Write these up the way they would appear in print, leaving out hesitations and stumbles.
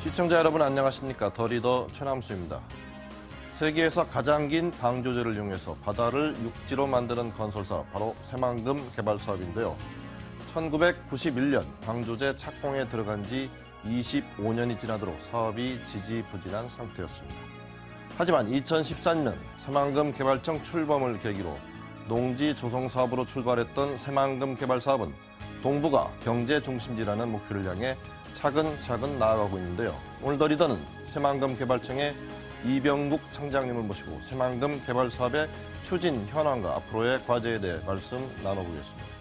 시청자 여러분 안녕하십니까. 더리더 최남수입니다. 세계에서 가장 긴 방조제를 이용해서 바다를 육지로 만드는 건설사업, 바로 새만금 개발 사업인데요. 1991년 방조제 착공에 들어간 지 25년이 지나도록 사업이 지지부진한 상태였습니다. 하지만 2014년 새만금 개발청 출범을 계기로 농지 조성 사업으로 출발했던 새만금 개발 사업은 동부가 경제 중심지라는 목표를 향해 차근차근 나아가고 있는데요. 오늘 더리더는 새만금 개발청의 이병국 청장님을 모시고 새만금 개발 사업의 추진 현황과 앞으로의 과제에 대해 말씀 나눠보겠습니다.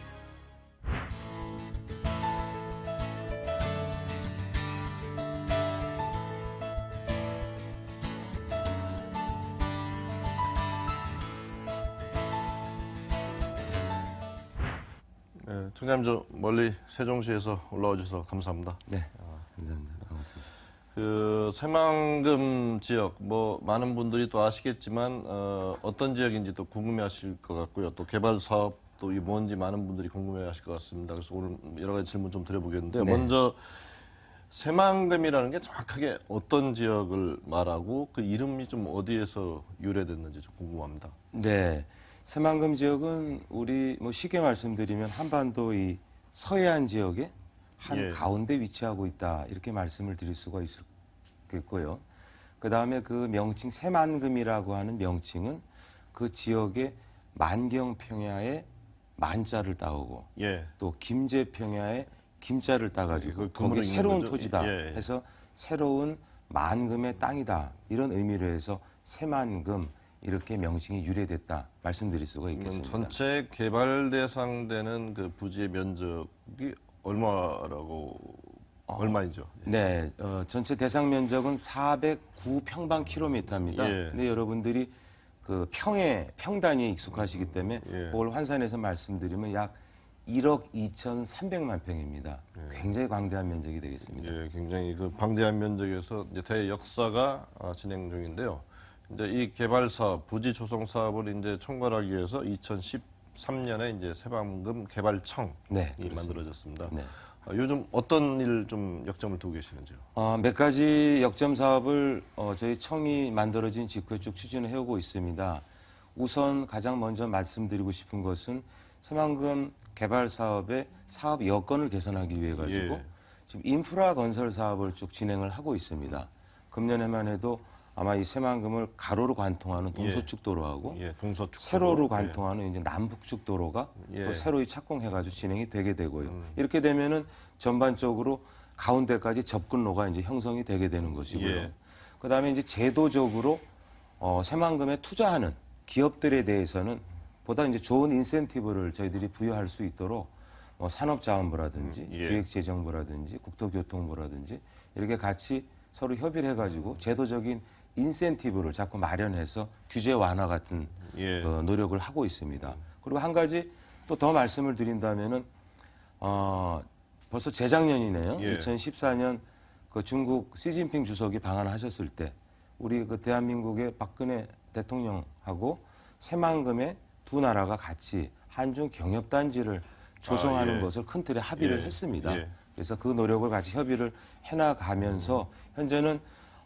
네, 청장님 저 멀리 세종시에서 올라와 주셔서 감사합니다. 네, 감사합니다. 반갑습니다. 그 새만금 지역 뭐 많은 분들이 또 아시겠지만 어떤 지역인지 또 궁금해하실 것 같고요. 또 개발 사업도 이 뭔지 많은 분들이 궁금해하실 것 같습니다. 그래서 오늘 여러 가지 질문 좀 드려보겠는데 네. 먼저 새만금이라는 게 정확하게 어떤 지역을 말하고 그 이름이 좀 어디에서 유래됐는지 좀 궁금합니다. 네, 새만금 지역은 우리 뭐 쉽게 말씀드리면 한반도 이 서해안 지역의 한 예. 가운데 위치하고 있다 이렇게 말씀을 드릴 수가 있겠고요. 그 다음에 그 명칭 새만금이라고 하는 명칭은 그 지역의 만경평야의 만자를 따오고 예. 또 김제평야의 김자를 따가지고 그 거기 있는 새로운 거죠? 토지다 예, 예. 해서 새로운 만금의 땅이다 이런 의미로 해서 새만금 이렇게 명칭이 유래됐다 말씀드릴 수가 있겠습니다. 전체 개발 대상되는 그 부지의 면적이 얼마라고 얼마이죠? 네, 전체 대상 면적은 409평방킬로미터입니다. 예. 근데 여러분들이 그 평 단위에 익숙하시기 때문에 예. 그걸 환산해서 말씀드리면 약 1억 2,300만 평입니다. 굉장히 광대한 면적이 되겠습니다. 예, 굉장히 그 방대한 면적에서 이제 대역사가 진행 중인데요. 이제 이 개발 사업, 부지 조성 사업을 이제 총괄하기 위해서 2013년에 이제 새만금 개발청이 네, 그렇습니다. 만들어졌습니다. 네. 요즘 어떤 일 좀 역점을 두고 계시는지요? 몇 가지 역점 사업을 저희 청이 만들어진 직후에 쭉 추진을 해오고 있습니다. 우선 가장 먼저 말씀드리고 싶은 것은 새만금 개발 사업의 사업 여건을 개선하기 위해 가지고 예. 지금 인프라 건설 사업을 쭉 진행을 하고 있습니다. 금년에만 해도 아마 이 새만금을 가로로 관통하는 동서축 도로하고 예, 동서축 세로로 관통하는 이제 남북축 도로가 예. 또 새로이 착공해가지고 진행이 되게 되고요. 이렇게 되면은 전반적으로 가운데까지 접근로가 이제 형성이 되게 되는 것이고요. 예. 그다음에 이제 제도적으로 새만금에 투자하는 기업들에 대해서는 보다 이제 좋은 인센티브를 저희들이 부여할 수 있도록 산업자원부라든지 예. 기획재정부라든지 국토교통부라든지 이렇게 같이 서로 협의를 해가지고 제도적인 인센티브를 자꾸 마련해서 규제 완화 같은 예. 노력을 하고 있습니다. 그리고 한 가지 또 더 말씀을 드린다면은 벌써 재작년이네요. 예. 2014년 그 중국 시진핑 주석이 방한하셨을 때 우리 그 대한민국의 박근혜 대통령하고 새만금의 두 나라가 같이 한중 경협단지를 조성하는 예. 것을 큰 틀에 합의를 예. 했습니다. 예. 그래서 그 노력을 같이 협의를 해나가면서 현재는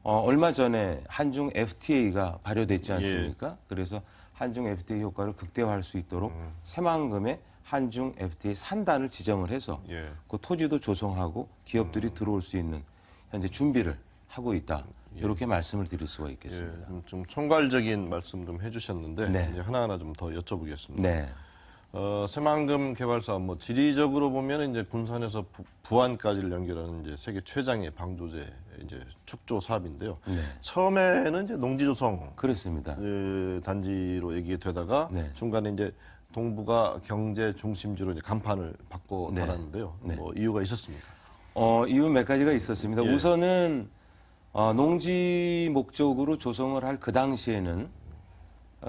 얼마 전에 한중 FTA가 발효됐지 않습니까? 그래서 한중 FTA 효과를 극대화할 수 있도록 새만금에 한중 FTA 산단을 지정을 해서 예. 그 토지도 조성하고 기업들이 들어올 수 있는 현재 준비를 하고 있다. 이렇게 말씀을 드릴 수가 있겠습니다. 예, 좀 총괄적인 말씀 좀 해주셨는데 네. 이제 하나하나 좀 더 여쭤보겠습니다. 네. 새만금 개발 사업 뭐 지리적으로 보면 이제 군산에서 부안까지를 연결하는 이제 세계 최장의 방조제 이제 축조 사업인데요. 네. 처음에는 이제 농지조성 그렇습니다. 단지로 얘기되다가 네. 중간에 이제 동부가 경제 중심지로 이제 간판을 바꿔 네. 달았는데요. 네. 뭐 이유가 있었습니까? 이유 몇 가지가 있었습니다. 예. 우선은 농지 목적으로 조성을 할 그 당시에는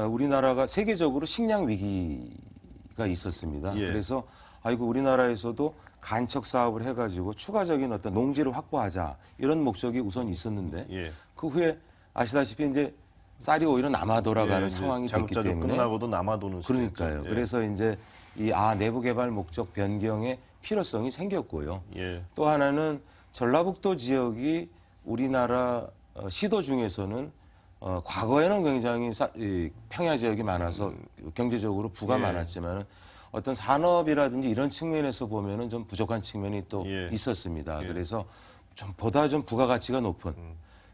우리나라가 세계적으로 식량 위기가 있었습니다. 예. 그래서 아이고 우리나라에서도 간척 사업을 해가지고 추가적인 어떤 농지를 확보하자 이런 목적이 우선 있었는데 예. 그 후에 아시다시피 이제 쌀이 오히려 남아 돌아가는 예, 상황이 됐기 자급자족 때문에 끝나고도 남아도는 그러니까요. 시대였죠. 예. 그래서 이제 이 내부 개발 목적 변경의 필요성이 생겼고요. 예. 또 하나는 전라북도 지역이 우리나라 시도 중에서는 과거에는 굉장히 평야 지역이 많아서 경제적으로 부가 예. 많았지만 어떤 산업이라든지 이런 측면에서 보면은 좀 부족한 측면이 또 예. 있었습니다. 예. 그래서 보다 좀 부가가치가 높은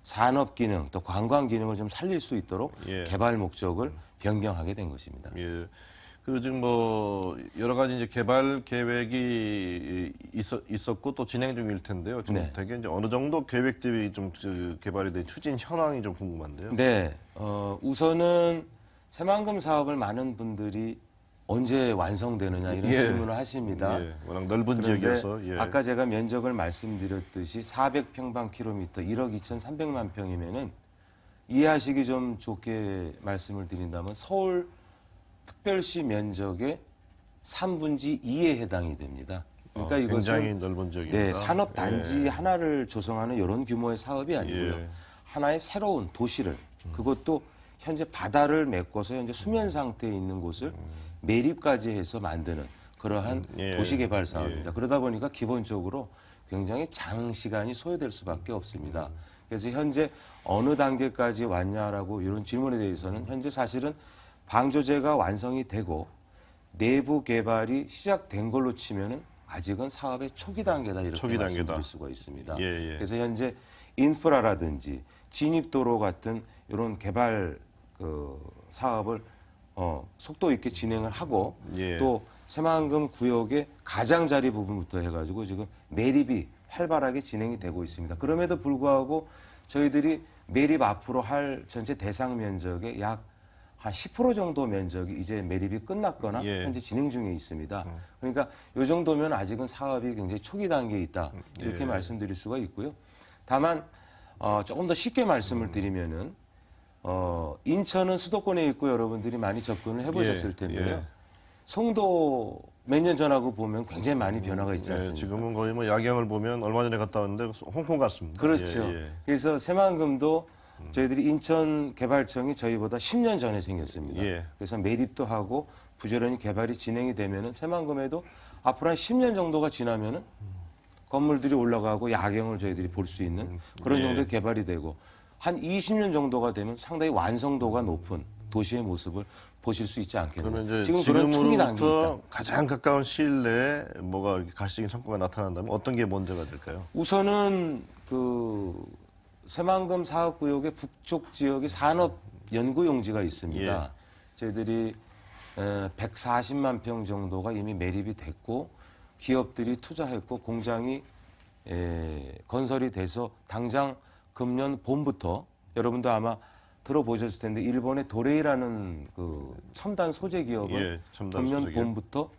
산업 기능 또 관광 기능을 좀 살릴 수 있도록 예. 개발 목적을 변경하게 된 것입니다. 예. 그 지금 뭐 여러 가지 이제 개발 계획이 있었고 또 진행 중일 텐데요. 지금 네. 되게 이제 어느 정도 계획들이 좀 개발이 된 추진 현황이 좀 궁금한데요. 네, 우선은 새만금 사업을 많은 분들이 언제 완성되느냐 이런 예. 질문을 하십니다. 예. 워낙 넓은 그런데 지역이어서. 예. 아까 제가 면적을 말씀드렸듯이 400평방킬로미터 1억 2,300만 평이면은 이해하시기 좀 좋게 말씀을 드린다면 서울 특별시 면적의 3분지 2에 해당이 됩니다. 그러니까 굉장히 이것은 넓은 지역입니다. 네, 산업 단지 예. 하나를 조성하는 이런 규모의 사업이 아니고요. 예. 하나의 새로운 도시를 그것도 현재 바다를 메꿔서 현재 수면 상태에 있는 곳을 매립까지 해서 만드는 그러한 예. 도시개발 사업입니다. 그러다 보니까 기본적으로 굉장히 장시간이 소요될 수밖에 없습니다. 그래서 현재 어느 단계까지 왔냐라고 이런 질문에 대해서는 현재 사실은 방조제가 완성이 되고 내부 개발이 시작된 걸로 치면은 아직은 사업의 초기 단계다 이렇게 초기 단계다. 말씀드릴 수가 있습니다. 예, 예. 그래서 현재 인프라라든지 진입도로 같은 이런 개발 사업을 속도 있게 진행을 하고 예. 또 새만금 구역의 가장자리 부분부터 해가지고 지금 매립이 활발하게 진행이 되고 있습니다. 그럼에도 불구하고 저희들이 매립 앞으로 할 전체 대상 면적의 약 한 10% 정도 면적이 이제 매립이 끝났거나 예. 현재 진행 중에 있습니다. 그러니까 이 정도면 아직은 사업이 굉장히 초기 단계에 있다 이렇게 예. 말씀드릴 수가 있고요. 다만 조금 더 쉽게 말씀을 드리면은 인천은 수도권에 있고 여러분들이 많이 접근을 해보셨을 예. 텐데요. 예. 송도 몇 년 전하고 보면 굉장히 많이 변화가 있지 예, 않습니까? 지금은 거의 뭐 야경을 보면 얼마 전에 갔다 왔는데 홍콩 같습니다. 그렇죠. 예, 예. 그래서 새만금도 저희들이 인천 개발청이 저희보다 10년 전에 생겼습니다. 예. 그래서 매립도 하고 부지런히 개발이 진행이 되면은 새만금에도 앞으로 한 10년 정도가 지나면은 건물들이 올라가고 야경을 저희들이 볼 수 있는 그런 예. 정도의 개발이 되고 한 20년 정도가 되면 상당히 완성도가 높은 도시의 모습을 보실 수 있지 않겠나요? 그러면 이제 지금 그런 초기 단계에 있다. 지금으로부터 가장 가까운 시일 내에 뭐가 이렇게 가시적인 성과가 나타난다면 어떤 게 먼저가 될까요? 우선은 새만금 사업구역의 북쪽 지역에 산업 연구 용지가 있습니다. 예. 저희들이 140만 평 정도가 이미 매립이 됐고 기업들이 투자했고 공장이 건설이 돼서 당장 금년 봄부터 여러분도 아마 들어보셨을 텐데 일본의 도레이라는 그 첨단 소재 기업은 예, 첨단 금년 소재 기업. 봄부터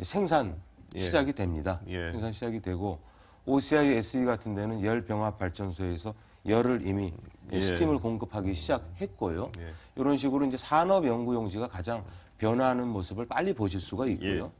생산 예. 시작이 됩니다. 예. 생산 시작이 되고 OCI SE 같은 데는 열 병합 발전소에서 열을 이미 예. 스팀을 공급하기 시작했고요. 예. 이런 식으로 이제 산업 연구 용지가 가장 변화하는 모습을 빨리 보실 수가 있고요. 예.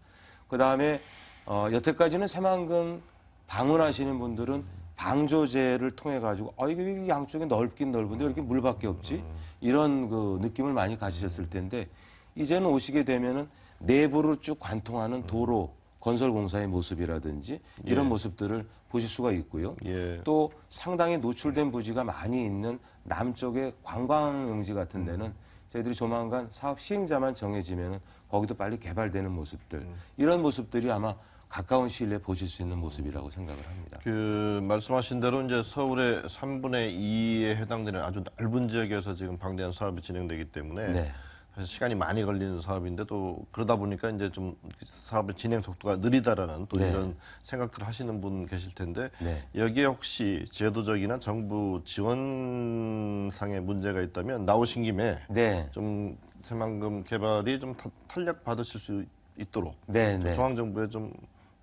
그 다음에 여태까지는 새만금 방문하시는 분들은 방조제를 통해 가지고 이게 양쪽에 넓긴 넓은데 왜 이렇게 물밖에 없지? 이런 그 느낌을 많이 가지셨을 텐데 이제는 오시게 되면은 내부를 쭉 관통하는 도로 건설 공사의 모습이라든지 이런 모습들을 보실 수가 있고요. 예. 또 상당히 노출된 부지가 많이 있는 남쪽의 관광용지 같은 데는 저희들이 조만간 사업 시행자만 정해지면은 거기도 빨리 개발되는 모습들 이런 모습들이 아마 가까운 시일 내에 보실 수 있는 모습이라고 생각을 합니다. 그 말씀하신 대로 이제 서울의 3분의 2에 해당되는 아주 넓은 지역에서 지금 방대한 사업이 진행되기 때문에 네. 사실 시간이 많이 걸리는 사업인데 또 그러다 보니까 이제 좀 사업의 진행 속도가 느리다라는 또 네. 이런 생각들을 하시는 분 계실 텐데 네. 여기에 혹시 제도적이나 정부 지원상의 문제가 있다면 나오신 김에 네. 좀 새만금 개발이 좀 탄력 받으실 수 있도록 네, 네. 중앙정부에 좀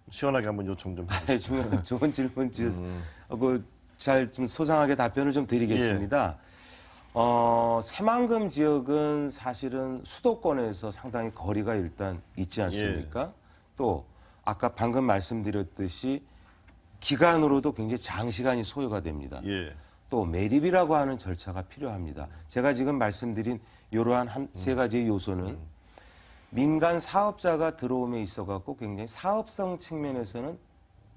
시원하게 한번 요청 좀 해주세요. 지금 좋은 질문 주셔서 잘 좀 소상하게 답변을 좀 드리겠습니다. 새만금 지역은 사실은 수도권에서 상당히 거리가 일단 있지 않습니까? 또 아까 방금 말씀드렸듯이 기간으로도 굉장히 장시간이 소요가 됩니다. 예. 또 매립이라고 하는 절차가 필요합니다. 제가 지금 말씀드린 이러한 한 세 가지의 요소는 민간 사업자가 들어옴에 있어 갖고 굉장히 사업성 측면에서는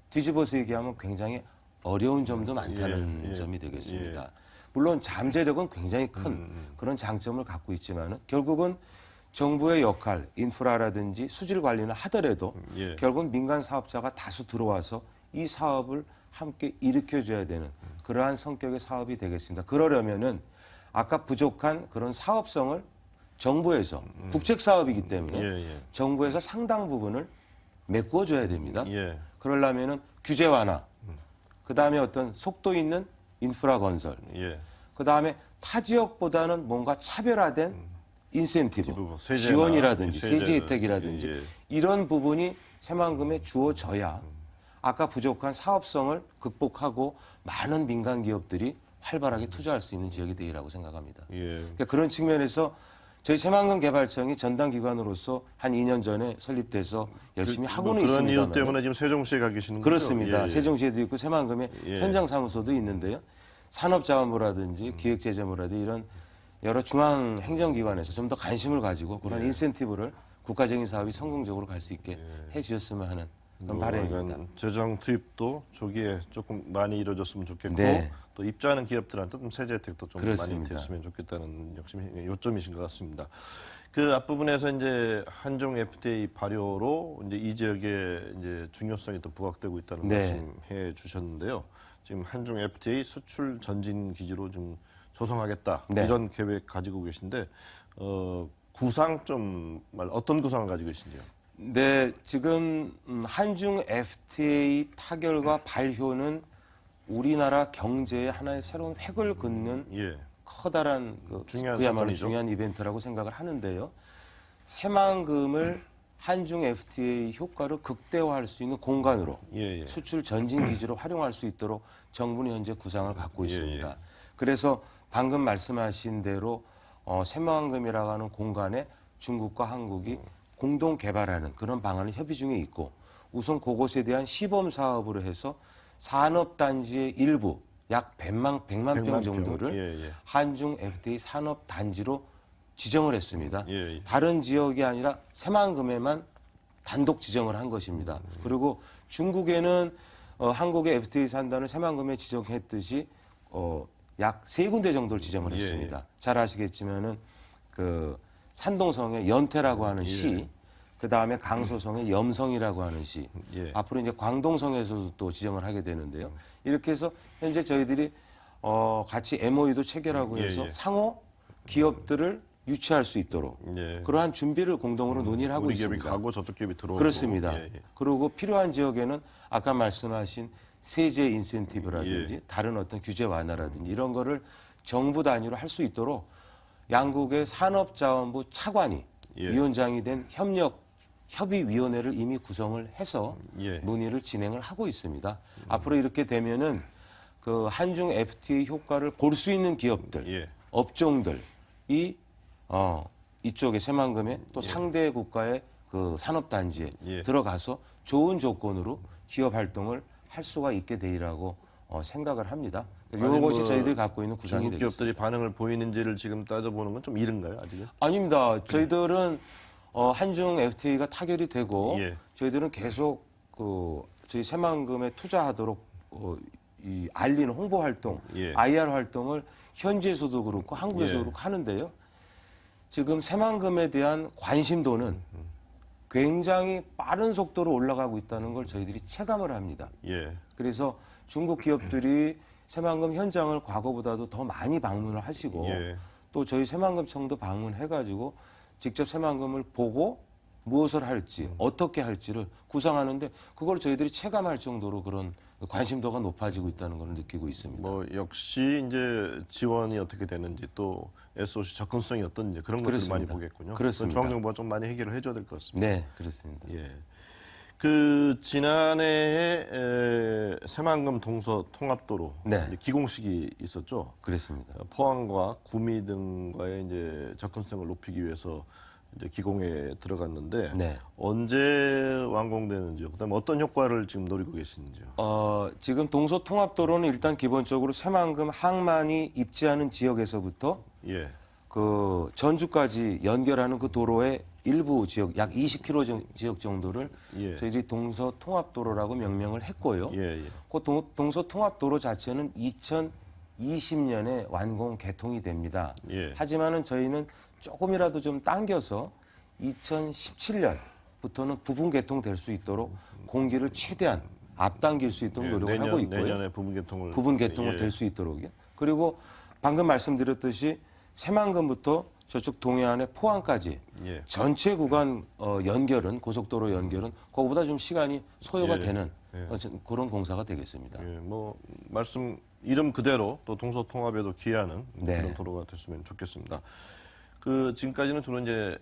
뒤집어서 얘기하면 굉장히 어려운 점도 많다는 예. 점이 되겠습니다. 물론 잠재력은 굉장히 큰 그런 장점을 갖고 있지만 결국은 정부의 역할, 인프라라든지 수질 관리는 하더라도 예. 결국 민간 사업자가 다수 들어와서 이 사업을 함께 일으켜줘야 되는 그러한 성격의 사업이 되겠습니다. 그러려면은 아까 부족한 그런 사업성을 정부에서 국책 사업이기 때문에 예. 정부에서 상당 부분을 메꿔줘야 됩니다. 예. 그러려면은 규제 완화, 그 다음에 어떤 속도 있는 인프라 건설, 예. 그 다음에 타 지역보다는 뭔가 차별화된 인센티브, 뭐 세제나 지원이라든지 세제는, 세제 혜택이라든지 예. 이런 부분이 새만금에 주어져야 아까 부족한 사업성을 극복하고 많은 민간 기업들이 활발하게 투자할 수 있는 지역이 되리라고 생각합니다. 예. 그러니까 그런 측면에서 저희 새만금 개발청이 전담 기관으로서 한 2년 전에 설립돼서 열심히 하고는 그런 있습니다. 이유 때문에 지금 세종시에 가 계시는 거죠? 그렇습니다. 예. 세종시에도 있고 새만금에 예. 현장 사무소도 있는데요. 산업자원부라든지 기획재정부라든지 이런 여러 중앙 행정기관에서 좀 더 관심을 가지고 그런 인센티브를 국가적인 사업이 성공적으로 갈 수 있게 해주셨으면 하는 그런 바람입니다. 약간 재정 투입도 조기에 조금 많이 이루어졌으면 좋겠고 네. 또 입주하는 기업들한테 좀 세제 혜택도 좀 많이 그렇습니다. 됐으면 좋겠다는 역시 요점이신 것 같습니다. 그 앞부분에서 이제 한중 FTA 발효로 이제 이 지역의 이제 중요성이 또 부각되고 있다는 네. 말씀해 주셨는데요. 지금 한중 FTA 수출 전진 기지로 좀 조성하겠다 네. 이런 계획 가지고 계신데 구상 어떤 구상을 가지고 계신지요? 네, 지금 한중 FTA 타결과 발효는 우리나라 경제에 하나의 새로운 획을 긋는 예. 커다란 중요한 그야말로 사건이죠. 중요한 이벤트라고 생각을 하는데요. 새만금을 한중 FTA 효과를 극대화할 수 있는 공간으로 예. 수출 전진 기지로 활용할 수 있도록 정부는 현재 구상을 갖고 있습니다. 예. 그래서 방금 말씀하신 대로 새만금이라고 하는 공간에 중국과 한국이 공동 개발하는 그런 방안을 협의 중에 있고 우선 그것에 대한 시범 사업으로 해서 산업단지의 일부 약 100만 평 정도를 예. 한중 FTA 산업단지로 지정을 했습니다. 예. 다른 지역이 아니라 새만금에만 단독 지정을 한 것입니다. 그리고 중국에는 한국의 FTA 산단을 새만금에 지정했듯이 약 3군데 정도를 지정을 했습니다. 잘 아시겠지만은 그 산동성의 연태라고 하는 시, 그 다음에 강서성의 염성이라고 하는 시, 예. 앞으로 이제 광동성에서도 또 지정을 하게 되는데요. 이렇게 해서 현재 저희들이 같이 MOU도 체결하고 해서 상호 기업들을 유치할 수 있도록 그러한 준비를 공동으로 논의를 하고 우리 있습니다. 기업이 가고 저쪽 기업이 들어오고 그렇습니다. 그리고 필요한 지역에는 아까 말씀하신 세제 인센티브라든지 다른 어떤 규제 완화라든지 이런 거를 정부 단위로 할 수 있도록 양국의 산업자원부 차관이 위원장이 된 협의위원회를 이미 구성을 해서 논의를 진행을 하고 있습니다. 앞으로 이렇게 되면은 그 한중 FTA 효과를 볼 수 있는 기업들, 업종들이 이쪽에 새만금에 또 상대 국가의 그 산업단지에 들어가서 좋은 조건으로 기업 활동을 할 수가 있게 되리라고 생각을 합니다. 이것이 저희들이 갖고 있는 구상이 중국 되겠습니다. 기업들이 반응을 보이는지를 지금 따져보는 건 좀 이른가요, 아직은? 아닙니다. 저희들은 한중 FTA가 타결이 되고 저희들은 계속 저희 새만금에 투자하도록 이 알리는 홍보 활동, IR 활동을 현지에서도 그렇고 한국에서도 그렇고 하는데요. 지금 새만금에 대한 관심도는 굉장히 빠른 속도로 올라가고 있다는 걸 저희들이 체감을 합니다. 그래서 중국 기업들이 새만금 현장을 과거보다도 더 많이 방문을 하시고 또 저희 새만금청도 방문해가지고 직접 새만금을 보고 무엇을 할지 어떻게 할지를 구상하는데 그걸 저희들이 체감할 정도로 그런 관심도가 높아지고 있다는 걸 느끼고 있습니다. 뭐 역시 이제 지원이 어떻게 되는지 또 SOC 접근성이 어떤지 그런 것들을 많이 보겠군요. 그렇습니다. 중앙정부가 좀 많이 해결을 해줘야 될 것 같습니다. 네, 그렇습니다. 그 지난해에 새만금 동서 통합도로 이제 기공식이 있었죠. 그렇습니다. 포항과 구미 등과의 이제 접근성을 높이기 위해서 이제 기공에 들어갔는데 언제 완공되는지요? 그다음에 어떤 효과를 지금 노리고 계시는지요? 지금 동서 통합도로는 일단 기본적으로 새만금 항만이 입지하는 지역에서부터 그 전주까지 연결하는 그 도로의 일부 지역 약 20km 지역 정도를 예. 저희들이 동서통합도로라고 명명을 했고요. 예, 예. 그 동서통합도로 자체는 2020년에 완공 개통이 됩니다. 예. 하지만은 저희는 조금이라도 좀 당겨서 2017년부터는 부분 개통될 수 있도록 공기를 최대한 앞당길 수 있도록 노력을 하고 있고요. 내년에 부분 개통을 예. 될 수 있도록요. 그리고 방금 말씀드렸듯이 새만금부터 저쪽 동해안의 포항까지 예. 전체 구간 연결은 고속도로 연결은 그거보다 좀 시간이 소요가 예. 되는 예. 그런 공사가 되겠습니다. 예, 뭐 말씀 이름 그대로 또 동서통합에도 기여하는 네. 그런 도로가 됐으면 좋겠습니다. 그 지금까지는 주로 이제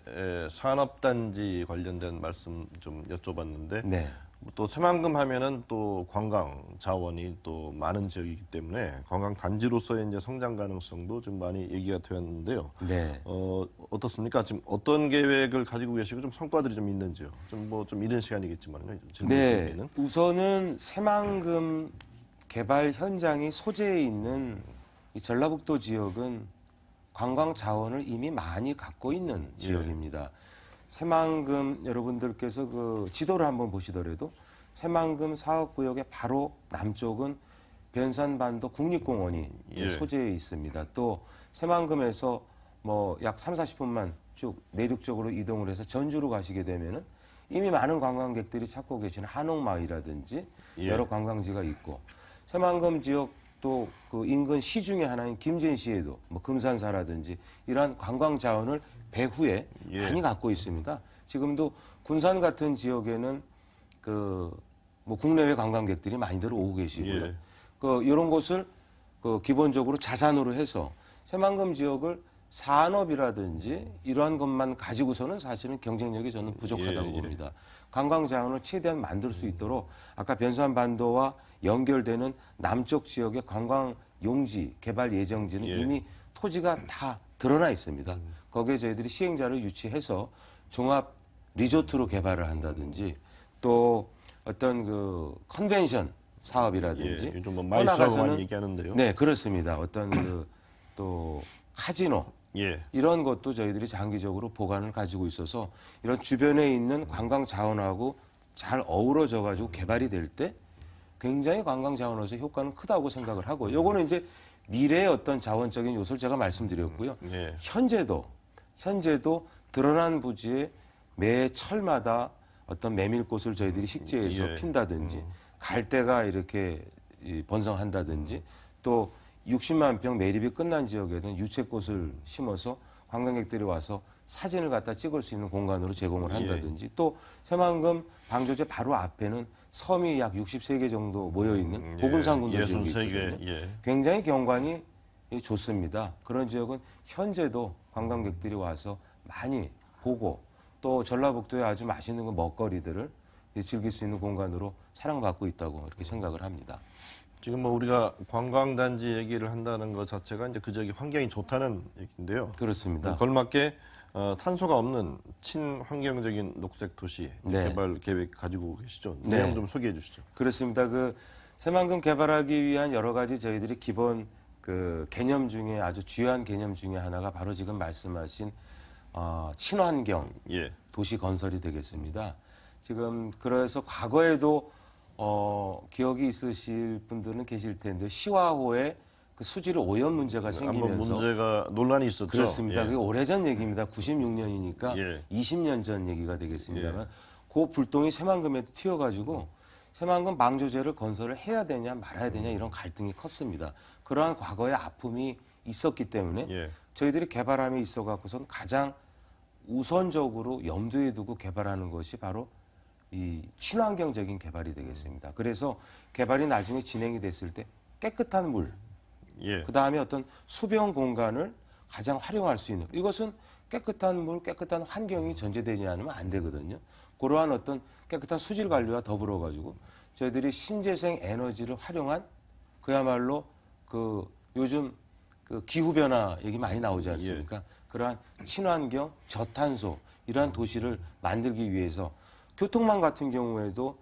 산업단지 관련된 말씀 좀 여쭤봤는데 네. 또 새만금 하면은 또 관광 자원이 또 많은 지역이기 때문에 관광 단지로서의 이제 성장 가능성도 좀 많이 얘기가 되었는데요. 네. 어떻습니까? 지금 어떤 계획을 가지고 계시고 좀 성과들이 좀 있는지요? 좀 이른 시간이겠지만요. 질문 네. 드리기에는. 우선은 새만금 개발 현장이 소재에 있는 이 전라북도 지역은 관광 자원을 이미 많이 갖고 있는 지역입니다. 새만금 여러분들께서 그 지도를 한번 보시더라도 새만금 사업구역의 바로 남쪽은 변산반도 국립공원이 예. 소재에 있습니다. 또 새만금에서 뭐 약 30-40분만 쭉 내륙적으로 이동을 해서 전주로 가시게 되면은 이미 많은 관광객들이 찾고 계시는 한옥마을이라든지 예. 여러 관광지가 있고 새만금 지역 또 그 인근 시 중에 하나인 김제시에도 뭐 금산사라든지 이러한 관광 자원을 배후에 예. 많이 갖고 있습니다. 지금도 군산 같은 지역에는 그 뭐 국내외 관광객들이 많이들 오고 계시고요. 예. 그 이런 곳을 그 기본적으로 자산으로 해서 새만금 지역을 산업이라든지 이러한 것만 가지고서는 사실은 경쟁력이 저는 부족하다고 예, 예. 봅니다. 관광 자원을 최대한 만들 수 있도록 아까 변산반도와 연결되는 남쪽 지역의 관광 용지 개발 예정지는 예. 이미 토지가 다 드러나 있습니다. 거기에 저희들이 시행자를 유치해서 종합 리조트로 개발을 한다든지 또 어떤 그 컨벤션 사업이라든지 예, 요즘 뭐 또 마이스라고 나가서는- 많이 얘기하는데요. 네, 그렇습니다. 어떤 그 또 카지노 예. 이런 것도 저희들이 장기적으로 보관을 가지고 있어서 이런 주변에 있는 관광 자원하고 잘 어우러져 가지고 개발이 될 때 굉장히 관광 자원으로서 효과는 크다고 생각을 하고 요거는 이제 미래의 어떤 자원적인 요소를 제가 말씀드렸고요. 예. 현재도 드러난 부지에 매 철마다 어떤 메밀꽃을 저희들이 식재해서 예. 핀다든지 갈대가 이렇게 번성한다든지 또 60만 평 매립이 끝난 지역에는 유채꽃을 심어서 관광객들이 와서 사진을 갖다 찍을 수 있는 공간으로 제공을 한다든지 또 새만금 방조제 바로 앞에는 섬이 약 63개 정도 모여 있는 보금산군도 지역이 63개. 있거든요. 예. 굉장히 경관이 좋습니다. 그런 지역은 현재도 관광객들이 와서 많이 보고 또 전라북도에 아주 맛있는 그 먹거리들을 즐길 수 있는 공간으로 사랑받고 있다고 이렇게 생각을 합니다. 지금 뭐 우리가 관광단지 얘기를 한다는 것 자체가 이제 그 지역이 환경이 좋다는 얘기인데요. 그렇습니다. 걸맞게 탄소가 없는 친환경적인 녹색 도시 네. 개발 계획 가지고 계시죠? 네. 내용 좀 소개해 주시죠. 그렇습니다. 그 새만금 개발하기 위한 여러 가지 저희들이 기본 그 개념 중에 아주 주요한 개념 중에 하나가 바로 지금 말씀하신 친환경 예. 도시 건설이 되겠습니다. 지금 그래서 과거에도 기억이 있으실 분들은 계실 텐데 시화호에 그 수질 오염 문제가 한번 생기면서 문제가 논란이 있었죠. 그렇습니다. 예. 그게 오래전 얘기입니다. 96년이니까 예. 20년 전 얘기가 되겠습니다만 그 불똥이 새만금에도 튀어가지고 새만금 방조제를 건설을 해야 되냐 말아야 되냐 이런 갈등이 컸습니다. 그러한 과거의 아픔이 있었기 때문에 예. 저희들이 개발함에 있어 갖고선 가장 우선적으로 염두에 두고 개발하는 것이 바로 이 친환경적인 개발이 되겠습니다. 그래서 개발이 나중에 진행이 됐을 때 깨끗한 물, 예. 그 다음에 어떤 수변 공간을 가장 활용할 수 있는 이것은 깨끗한 물, 깨끗한 환경이 전제되지 않으면 안 되거든요. 그러한 어떤 깨끗한 수질 관리와 더불어 가지고 저희들이 신재생 에너지를 활용한 그야말로 그 요즘 그 기후 변화 얘기 많이 나오지 않습니까? 그러한 친환경, 저탄소 이러한 도시를 만들기 위해서 교통망 같은 경우에도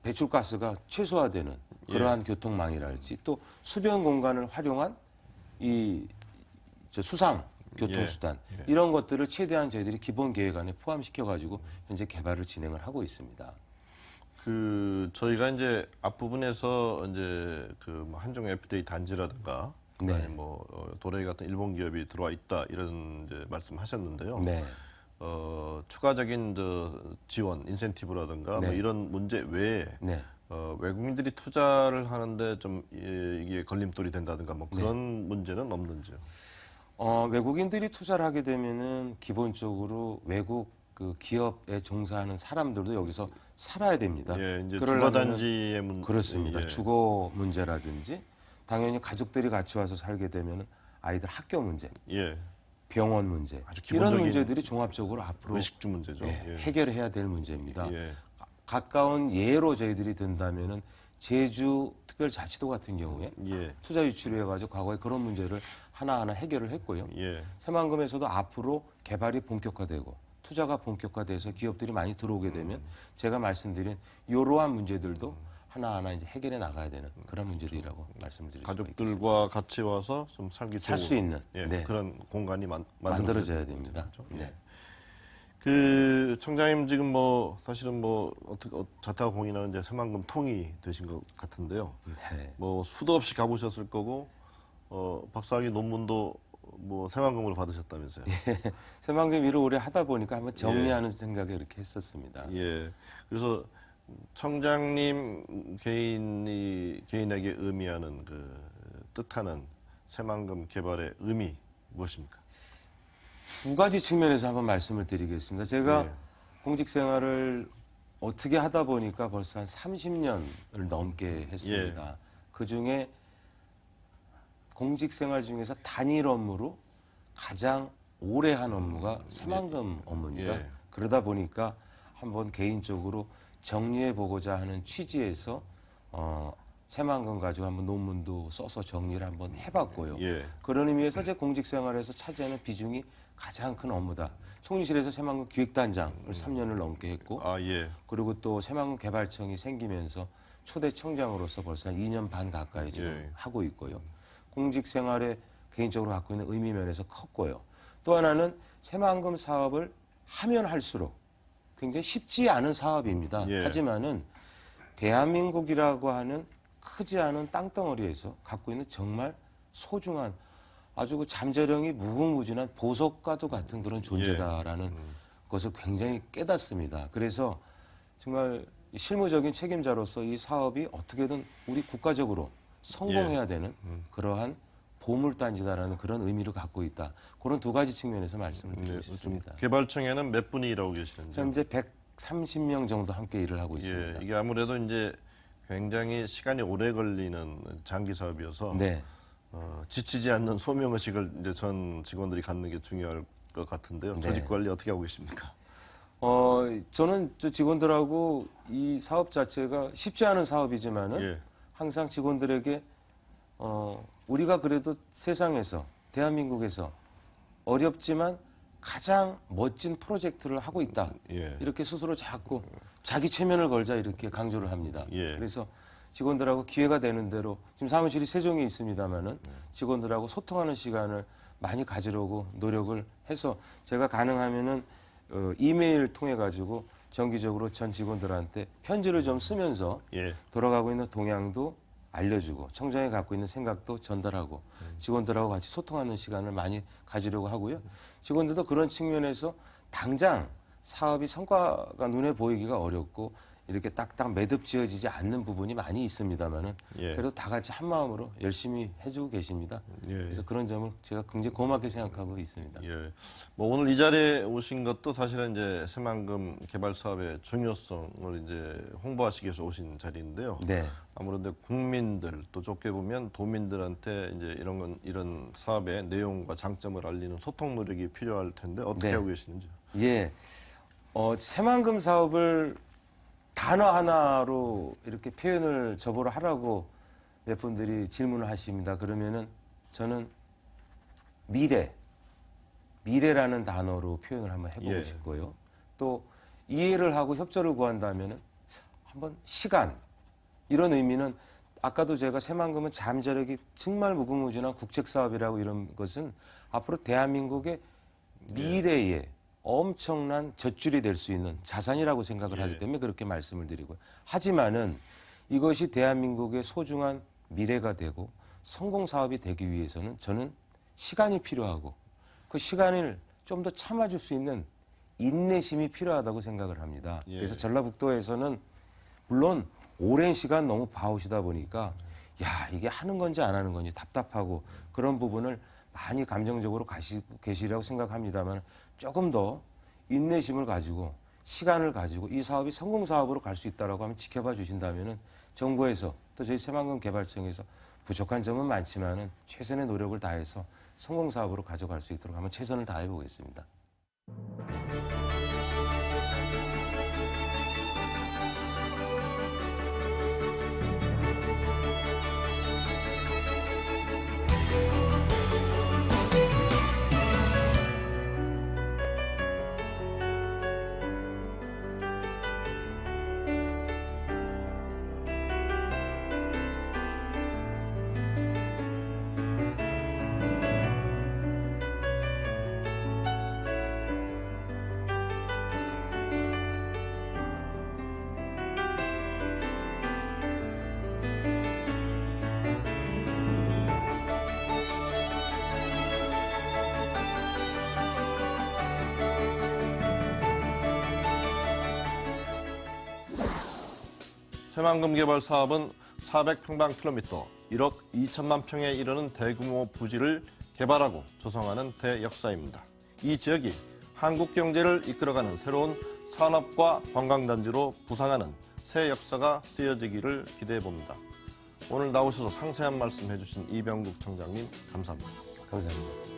배출가스가 최소화되는 그러한 교통망이랄지 또 수변 공간을 활용한 이 수상 교통수단 예. 이런 것들을 최대한 저희들이 기본 계획 안에 포함시켜가지고 현재 개발을 진행을 하고 있습니다. 저희가 이제 앞부분에서 이제 그뭐 한중 FTA 단지라든가 네. 아니 도레이 같은 일본 기업이 들어와 있다 이런 이제 말씀하셨는데요. 네. 추가적인 지원, 인센티브라든가 네. 뭐 이런 문제 외에 네. 외국인들이 투자를 하는데 좀 이게 걸림돌이 된다든가 뭐 그런 문제는 없는지요? 외국인들이 투자를 하게 되면은 기본적으로 외국 그 기업에 종사하는 사람들도 여기서 살아야 됩니다. 예, 이제 그러려면은 주거단지의 그렇습니다. 예. 주거 문제라든지 당연히 가족들이 같이 와서 살게 되면은 아이들 학교 문제, 예, 병원 문제 아주 이런 기본적인 문제들이 종합적으로 앞으로 의식주 문제죠. 예. 해결해야 될 문제입니다. 예. 가까운 예로 저희들이 든다면은 제주 특별자치도 같은 경우에 예. 투자 유치를 해가지고 과거에 그런 문제를 하나하나 해결을 했고요. 예. 새만금에서도 앞으로 개발이 본격화되고 투자가 본격화돼서 기업들이 많이 들어오게 되면 제가 말씀드린 이러한 문제들도 하나하나 이제 해결해 나가야 되는 그런 문제들이라고 말씀드릴 수가 있습니다. 가족들과 같이 와서 좀 살기 살 수 있는 예, 네. 그런 공간이 만들어져야 됩니다. 그렇죠? 네. 청장님 지금 사실은 어떻게 자타가 공인하는 이제 새만금 통이 되신 것 같은데요. 네. 수도 없이 가보셨을 거고 박사학위 논문도 새만금으로 받으셨다면서요. 새만금 일을 오래 하다 보니까 한번 정리하는 생각에 이렇게 했었습니다. 예. 그래서 청장님 개인에게 의미하는 뜻하는 새만금 개발의 의미 무엇입니까? 두 가지 측면에서 한번 말씀을 드리겠습니다. 제가 예. 공직 생활을 어떻게 하다 보니까 벌써 한 30년을 넘게 했습니다. 예. 그 중에 공직 생활 중에서 단일 업무로 가장 오래 한 업무가 새만금 업무입니다. 예. 그러다 보니까 한번 개인적으로 정리해 보고자 하는 취지에서 새만금 가지고 한번 논문도 써서 정리를 한번 해봤고요. 예. 그런 의미에서 제 공직 생활에서 차지하는 비중이 가장 큰 업무다. 총리실에서 새만금 기획단장을 3년을 넘게 했고, 예. 그리고 또 새만금 개발청이 생기면서 초대 청장으로서 벌써 한 2년 반 가까이 지금 예. 하고 있고요. 공직 생활에 개인적으로 갖고 있는 의미 면에서 컸고요. 또 하나는 새만금 사업을 하면 할수록 굉장히 쉽지 않은 사업입니다. 예. 하지만은 대한민국이라고 하는 크지 않은 땅덩어리에서 갖고 있는 정말 소중한 아주 그 잠재력이 무궁무진한 보석과도 같은 그런 존재다라는 것을 굉장히 깨닫습니다. 그래서 정말 실무적인 책임자로서 이 사업이 어떻게든 우리 국가적으로 성공해야 되는 그러한 보물단지다라는 그런 의미를 갖고 있다. 그런 두 가지 측면에서 말씀을 드리고 싶습니다. 개발청에는 몇 분이 일하고 계시는지? 현재 130명 정도 함께 일을 하고 있습니다. 예, 이게 아무래도 이제 굉장히 시간이 오래 걸리는 장기 사업이어서 네. 지치지 않는 소명의식을 이제 전 직원들이 갖는 게 중요할 것 같은데요. 네. 조직 관리 어떻게 하고 계십니까? 저는 저 직원들하고 이 사업 자체가 쉽지 않은 사업이지만은 예. 항상 직원들에게 우리가 그래도 세상에서 대한민국에서 어렵지만 가장 멋진 프로젝트를 하고 있다. 예. 이렇게 스스로 자꾸 자기 체면을 걸자 이렇게 강조를 합니다. 예. 그래서 직원들하고 기회가 되는 대로 지금 사무실이 세종에 있습니다만은 직원들하고 소통하는 시간을 많이 가지려고 노력을 해서 제가 가능하면은 이메일 통해 가지고 정기적으로 전 직원들한테 편지를 좀 쓰면서 예. 돌아가고 있는 동향도 알려주고 청장이 갖고 있는 생각도 전달하고 직원들하고 같이 소통하는 시간을 많이 가지려고 하고요. 직원들도 그런 측면에서 당장 사업이 성과가 눈에 보이기가 어렵고 이렇게 딱딱 매듭 지어지지 않는 부분이 많이 있습니다만은 예. 그래도 다 같이 한 마음으로 열심히 해주고 계십니다. 예. 그래서 그런 점을 제가 굉장히 고맙게 생각하고 있습니다. 예. 오늘 이 자리에 오신 것도 사실은 이제 새만금 개발 사업의 중요성을 이제 홍보하시기 위해서 오신 자리인데요. 네. 아무래도 국민들 또 좋게 보면 도민들한테 이제 이런 사업의 내용과 장점을 알리는 소통 노력이 필요할 텐데 어떻게 네. 하고 계시는지요? 예. 새만금 사업을 단어 하나로 이렇게 표현을 저보러 하라고 몇 분들이 질문을 하십니다. 그러면은 저는 미래라는 단어로 표현을 한번 해보고 예. 싶고요. 또 이해를 하고 협조를 구한다면은 한번 시간 이런 의미는 아까도 제가 새만금은 잠재력이 정말 무궁무진한 국책 사업이라고 이런 것은 앞으로 대한민국의 미래에 엄청난 젖줄이 될 수 있는 자산이라고 생각을 하기 때문에 그렇게 말씀을 드리고요. 하지만은 이것이 대한민국의 소중한 미래가 되고 성공 사업이 되기 위해서는 저는 시간이 필요하고 그 시간을 좀 더 참아줄 수 있는 인내심이 필요하다고 생각을 합니다. 그래서 전라북도에서는 물론 오랜 시간 너무 봐오시다 보니까 야 이게 하는 건지 안 하는 건지 답답하고 그런 부분을 많이 감정적으로 가시고 계시리라고 생각합니다만 조금 더 인내심을 가지고 시간을 가지고 이 사업이 성공 사업으로 갈 수 있다라고 하면 지켜봐 주신다면은 정부에서 또 저희 새만금 개발청에서 부족한 점은 많지만은 최선의 노력을 다해서 성공 사업으로 가져갈 수 있도록 한번 최선을 다해 보겠습니다. 새만금 개발 사업은 400평방킬로미터, 1억 2천만 평에 이르는 대규모 부지를 개발하고 조성하는 대역사입니다. 이 지역이 한국 경제를 이끌어가는 새로운 산업과 관광단지로 부상하는 새 역사가 쓰여지기를 기대해 봅니다. 오늘 나오셔서 상세한 말씀 해주신 이병국 청장님 감사합니다. 감사합니다.